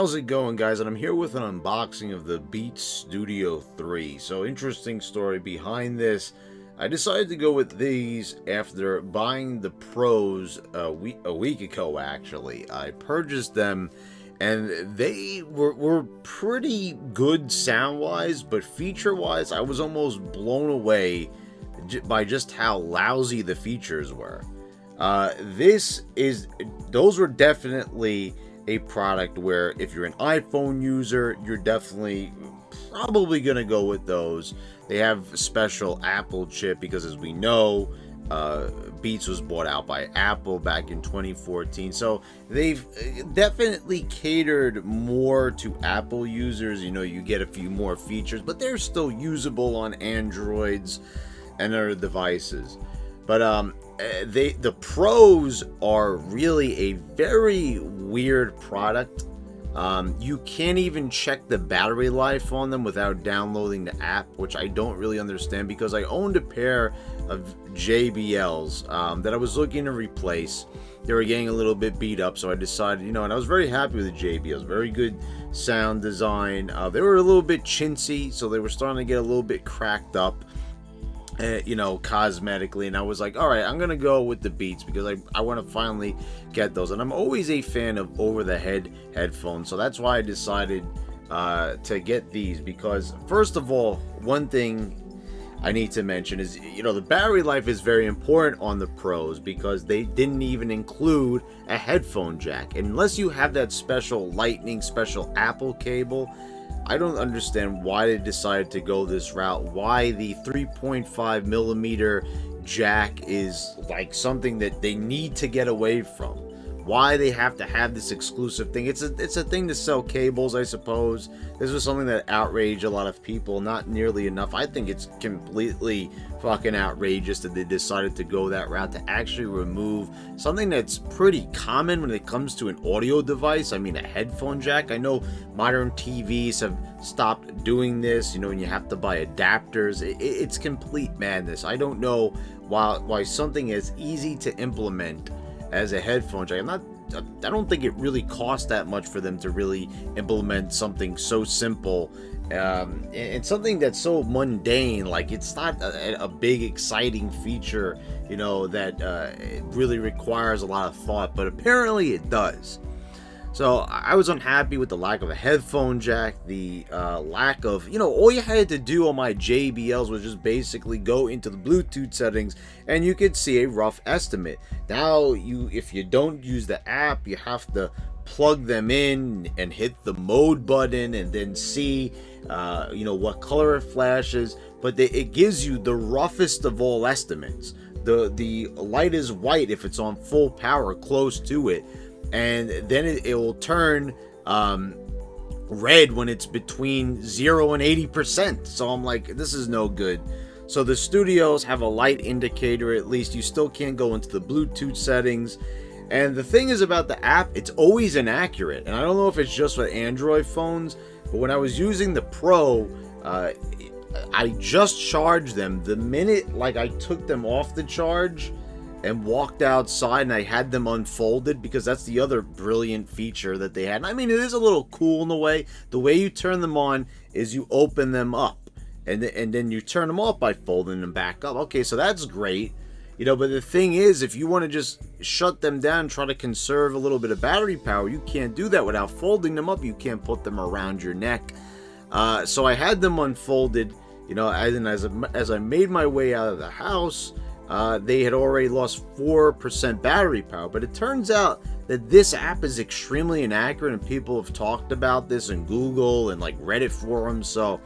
How's it going, guys? And I'm here with an unboxing of the Beats Studio 3. So, interesting story behind this. I decided to go with these after buying the Pros a week ago, actually. I purchased them, and they were pretty good sound-wise, but feature-wise, I was almost blown away by just how lousy the features were. Those were definitely a product where if you're an iPhone user, you're definitely probably gonna go with those. They have a special Apple chip because, as we know, Beats was bought out by Apple back in 2014. So they've definitely catered more to Apple users. You know, you get a few more features, but they're still usable on Androids and other devices. But the Pros are really a very weird product. You can't even check the battery life on them without downloading the app, which I don't really understand, because I owned a pair of JBLs that I was looking to replace. They were getting a little bit beat up, so I decided, and I was very happy with the JBLs. Very good sound design. They were a little bit chintzy, so they were starting to get a little bit cracked up, cosmetically, and I was like, all right, I'm gonna go with the Beats because I want to finally get those. And I'm always a fan of over-the-head headphones, so that's why I decided to get these. Because first of all, one thing I need to mention is, the battery life is very important on the Pros, because they didn't even include a headphone jack. And unless you have that special Lightning, special Apple cable, I don't understand why they decided to go this route. Why the 3.5 millimeter jack is like something that they need to get away from. Why they have to have this exclusive thing. It's a thing to sell cables, I suppose. This was something that outraged a lot of people, not nearly enough. I think it's completely fucking outrageous that they decided to go that route, to actually remove something that's pretty common when it comes to an audio device. I mean, a headphone jack. I know modern TVs have stopped doing this, and you have to buy adapters. It's complete madness. I don't know why something as easy to implement as a headphone jack. I don't think it really costs that much for them to really implement something so simple, and something that's so mundane. Like, it's not a big exciting feature, that it really requires a lot of thought, but apparently it does. So I was unhappy with the lack of a headphone jack, the lack of, all you had to do on my JBLs was just basically go into the Bluetooth settings and you could see a rough estimate. Now, if you don't use the app, you have to plug them in and hit the mode button and then see, what color it flashes. But it gives you the roughest of all estimates. The light is white if it's on full power, close to it. And then it will turn red when it's between 0 and 80%. So I'm like, this is no good. So the studios have a light indicator. At least you still can't go into the Bluetooth settings. And the thing is about the app, it's always inaccurate. And I don't know if it's just with Android phones, but when I was using the Pro, I just charged them. The minute I took them off the charge and walked outside, and I had them unfolded, because that's the other brilliant feature that they had. And I mean, it is a little cool in a way. The way you turn them on is you open them up, and then you turn them off by folding them back up. Okay, so that's great. But the thing is, if you want to just shut them down and try to conserve a little bit of battery power, you can't do that without folding them up. You can't put them around your neck. So I had them unfolded, as I made my way out of the house. They had already lost 4% battery power, but it turns out that this app is extremely inaccurate, and people have talked about this in Google and Reddit forums. So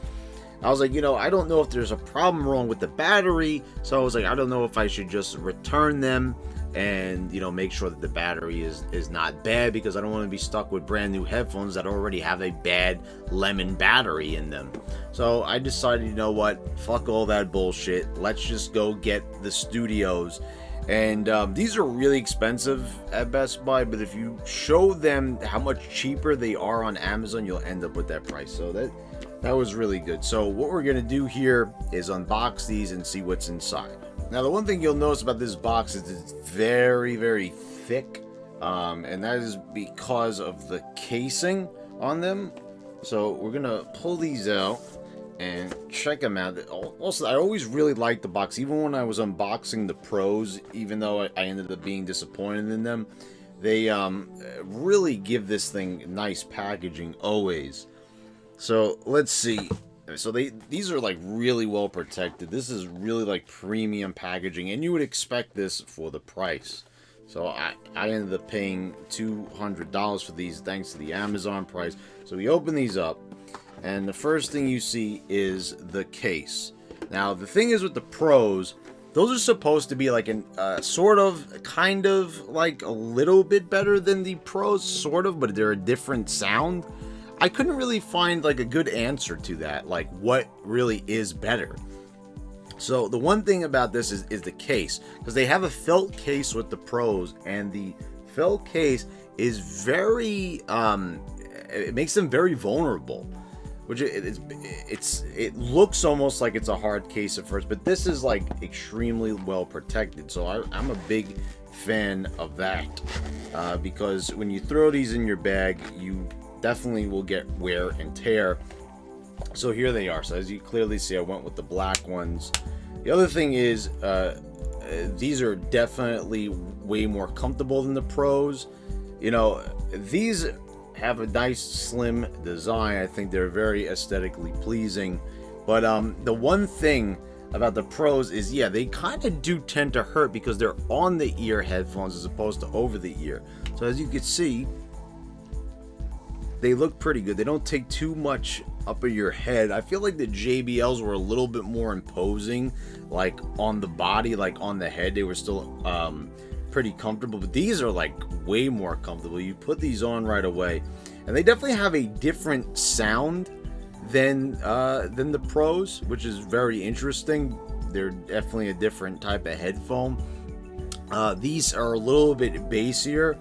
I was like, I don't know if there's a problem wrong with the battery. So I was like, I don't know if I should just return them and, make sure that the battery is not bad, because I don't want to be stuck with brand new headphones that already have a bad lemon battery in them. So I decided, you know what, fuck all that bullshit. Let's just go get the Studios. And these are really expensive at Best Buy, but if you show them how much cheaper they are on Amazon, you'll end up with that price. So that was really good. So what we're going to do here is unbox these and see what's inside. Now, the one thing you'll notice about this box is it's very, very thick, and that is because of the casing, on them. So we're gonna pull these out and check them out. Also, I always really liked the box, even when I was unboxing the Pros, even though I ended up being disappointed in them. They really give this thing nice packaging always. So let's see. So these are like really well protected. This is really like premium packaging, and you would expect this for the price. So I ended up paying $200 for these thanks to the Amazon price. So we open these up, and the first thing you see is the case. Now the thing is with the Pros, those are supposed to be like an sort of, kind of like a little bit better than the Pros, sort of, but they're a different sound. I couldn't really find like a good answer to that, like what really is better. So the one thing about this is the case, because they have a felt case with the Pros, and the felt case is very it makes them very vulnerable, which it looks almost like it's a hard case at first, but this is like extremely well protected. So I'm a big fan of that, because when you throw these in your bag, you definitely will get wear and tear. So here they are. So as you clearly see, I went with the black ones. The other thing is these are definitely way more comfortable than the Pros. You know, these have a nice slim design. I think they're very aesthetically pleasing, but the one thing about the Pros is, yeah, they kind of do tend to hurt because they're on the ear headphones as opposed to over the ear. So as you can see, they look pretty good. They don't take too much up of your head. I feel like the JBLs were a little bit more imposing, like on the body, like on the head. They were still pretty comfortable, but these are like way more comfortable. You put these on right away, and they definitely have a different sound than the Pros, which is very interesting. They're definitely a different type of headphone. These are a little bit bassier.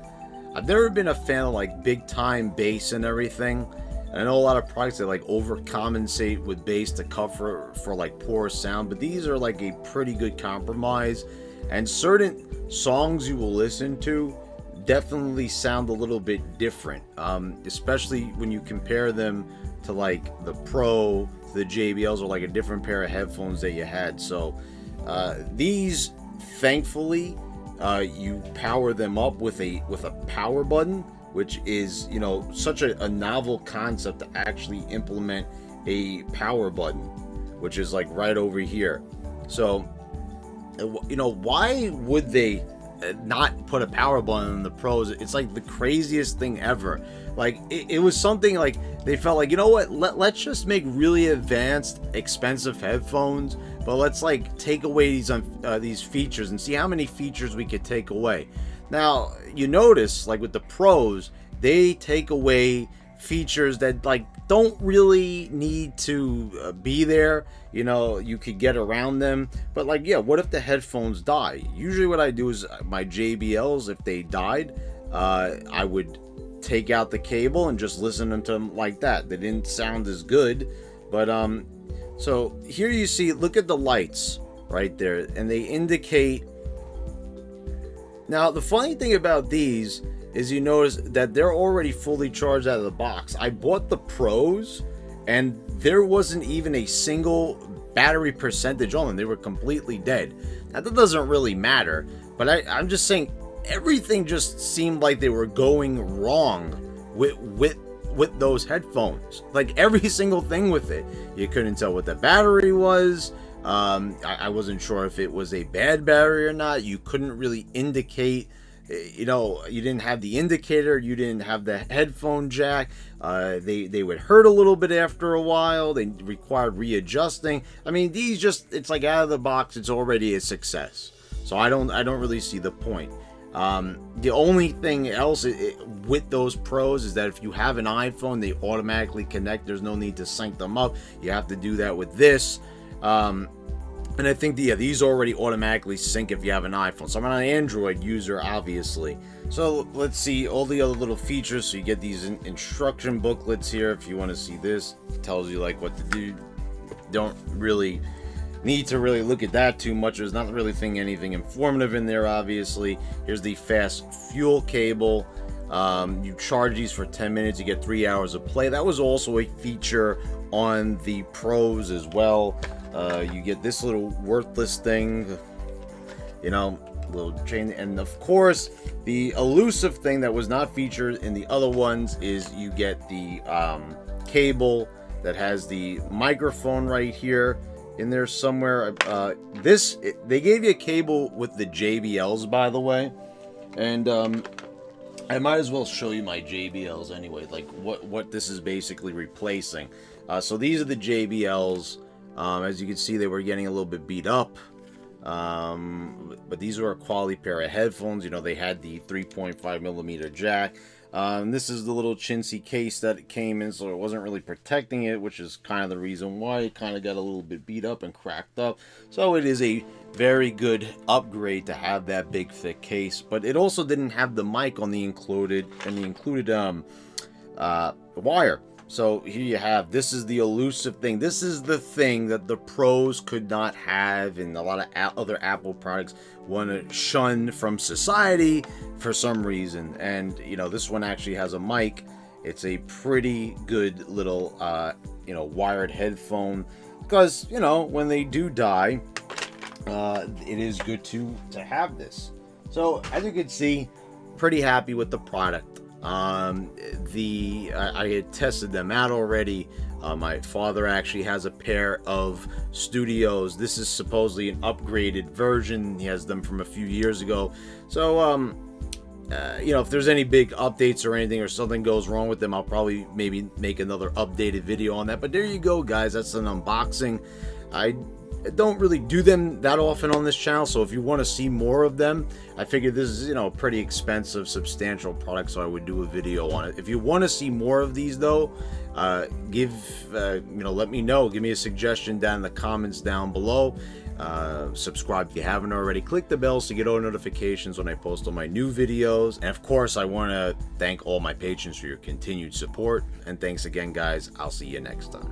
I've never been a fan of like big time bass and everything. And I know a lot of products that like overcompensate with bass to cover for like poor sound, but these are like a pretty good compromise. And certain songs you will listen to definitely sound a little bit different, especially when you compare them to like the Pro, to the JBLs, or like a different pair of headphones that you had. So these, thankfully, you power them up with a power button, which is, you know, such a novel concept to actually implement a power button, which is like right over here. So, you know, why would they not put a power button on the Pros? It's like the craziest thing ever. Like it was something like they felt like, you know what, let's just make really advanced, expensive headphones, but let's like take away these features and see how many features we could take away. Now you notice, like with the Pros, they take away features that like don't really need to be there. You know, you could get around them, but like, yeah, what if the headphones die? Usually what I do is my JBLs, if they died, I would take out the cable and just listen to them like that. They didn't sound as good, but so here you see, look at the lights right there, and they indicate. Now the funny thing about these is you notice that they're already fully charged out of the box. I bought the Pros and there wasn't even a single battery percentage on them. They were completely dead. Now that doesn't really matter, but I'm just saying everything just seemed like they were going wrong with those headphones. Like every single thing with it. You couldn't tell what the battery was. I wasn't sure if it was a bad battery or not. You couldn't really indicate. You know, you didn't have the indicator, you didn't have the headphone jack. They would hurt a little bit after a while. They required readjusting. I mean, these just, it's like out of the box, it's already a success. So I don't really see the point. The only thing else with those Pros is that if you have an iPhone, they automatically connect. There's no need to sync them up. You have to do that with this. And I think these already automatically sync if you have an iPhone. So I'm an Android user, obviously. So let's see all the other little features. So you get these instruction booklets here. If you want to see this, it tells you like what to do. Don't really need to really look at that too much. There's not really anything informative in there, obviously. Here's the fast fuel cable. You charge these for 10 minutes, you get 3 hours of play. That was also a feature on the Pros as well. You get this little worthless thing, you know, little chain, and of course the elusive thing that was not featured in the other ones is you get the cable that has the microphone right here in there somewhere. They gave you a cable with the JBLs, by the way, and I might as well show you my JBLs anyway, like what this is basically replacing. So these are the JBLs. As you can see, they were getting a little bit beat up. But these are a quality pair of headphones. You know, they had the 3.5mm jack. This is the little chintzy case that it came in, so it wasn't really protecting it, which is kind of the reason why it kind of got a little bit beat up and cracked up. So it is a very good upgrade to have that big thick case, but it also didn't have the mic on the included wire. So here you have, this is the elusive thing. This is the thing that the Pros could not have, and a lot of other Apple products want to shun from society for some reason. And, you know, this one actually has a mic. It's a pretty good little, wired headphone. Because, you know, when they do die, it is good to have this. So, as you can see, pretty happy with the product. I had tested them out already. My father actually has a pair of Studios. This is supposedly an upgraded version. He has them from a few years ago. So, if there's any big updates or anything, or something goes wrong with them, I'll probably maybe make another updated video on that. But there you go, guys. That's an unboxing. I don't really do them that often on this channel, so if you want to see more of them, I figured this is, a pretty expensive, substantial product, so I would do a video on it. If you want to see more of these, though, let me know. Give me a suggestion down in the comments down below. Subscribe if you haven't already. Click the bells to get all notifications when I post all my new videos. And of course, I want to thank all my patrons for your continued support. And thanks again, guys. I'll see you next time.